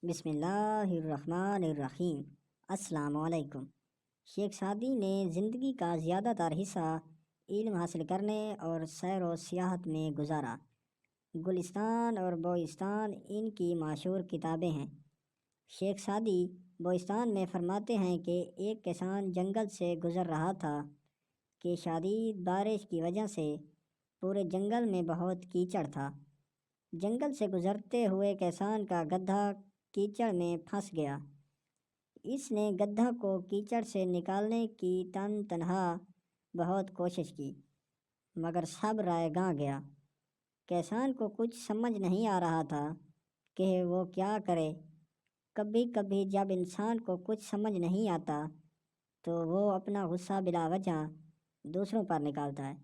بسم اللہ الرحمن الرحیم۔ السلام علیکم۔ شیخ سعدی نے زندگی کا زیادہ تر حصہ علم حاصل کرنے اور سیر و سیاحت میں گزارا۔ گلستان اور بوئستان ان کی مشہور کتابیں ہیں۔ شیخ سعدی بوئستان میں فرماتے ہیں کہ ایک کسان جنگل سے گزر رہا تھا کہ شدید بارش کی وجہ سے پورے جنگل میں بہت کیچڑ تھا۔ جنگل سے گزرتے ہوئے کسان کا گدھا کیچڑ میں پھنس گیا۔ اس نے گدھا کو کیچڑ سے نکالنے کی تنہا بہت کوشش کی، مگر سب رائے گاں گیا۔ کسان کو کچھ سمجھ نہیں آ رہا تھا کہ وہ کیا کرے۔ کبھی کبھی جب انسان کو کچھ سمجھ نہیں آتا تو وہ اپنا غصہ بلا وجہ دوسروں پر نکالتا ہے۔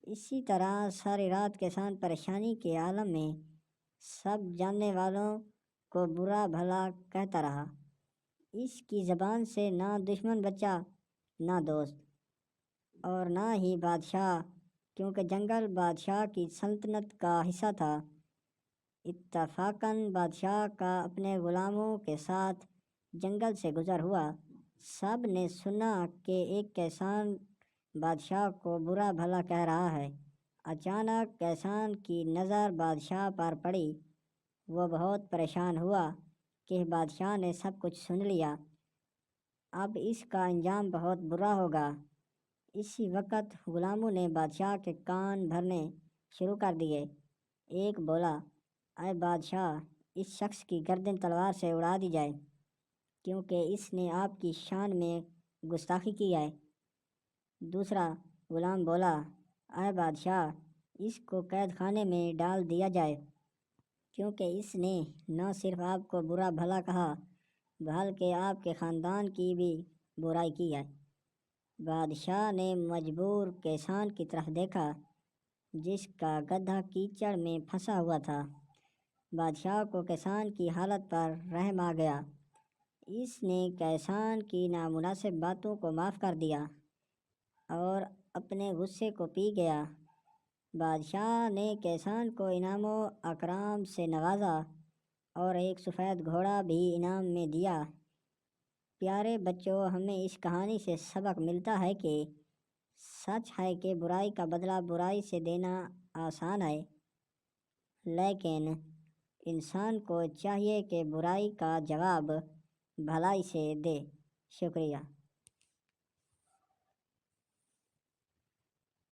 اسی طرح ساری رات کسان پریشانی کے عالم میں سب جاننے والوں کو برا بھلا کہتا رہا۔ اس کی زبان سے نہ دشمن بچا، نہ دوست، اور نہ ہی بادشاہ، کیونکہ جنگل بادشاہ کی سلطنت کا حصہ تھا۔ اتفاقاً بادشاہ کا اپنے غلاموں کے ساتھ جنگل سے گزر ہوا۔ سب نے سنا کہ ایک کسان بادشاہ کو برا بھلا کہہ رہا ہے۔ اچانک کسان کی نظر بادشاہ پر پڑی۔ وہ بہت پریشان ہوا کہ بادشاہ نے سب کچھ سن لیا، اب اس کا انجام بہت برا ہوگا۔ اسی وقت غلاموں نے بادشاہ کے کان بھرنے شروع کر دیے۔ ایک بولا، اے بادشاہ، اس شخص کی گردن تلوار سے اڑا دی جائے، کیونکہ اس نے آپ کی شان میں گستاخی کی ہے۔ دوسرا غلام بولا، اے بادشاہ، اس کو قید خانے میں ڈال دیا جائے، کیونکہ اس نے نہ صرف آپ کو برا بھلا کہا بلکہ آپ کے خاندان کی بھی برائی کی ہے۔ بادشاہ نے مجبور کسان کی طرف دیکھا جس کا گدھا کیچڑ میں پھنسا ہوا تھا۔ بادشاہ کو کسان کی حالت پر رحم آ گیا۔ اس نے کسان کی نامناسب باتوں کو معاف کر دیا اور اپنے غصے کو پی گیا۔ بادشاہ نے کسان کو انعام و اکرام سے نوازا اور ایک سفید گھوڑا بھی انعام میں دیا۔ پیارے بچوں، ہمیں اس کہانی سے سبق ملتا ہے کہ سچ ہے کہ برائی کا بدلہ برائی سے دینا آسان ہے، لیکن انسان کو چاہیے کہ برائی کا جواب بھلائی سے دے۔ شکریہ۔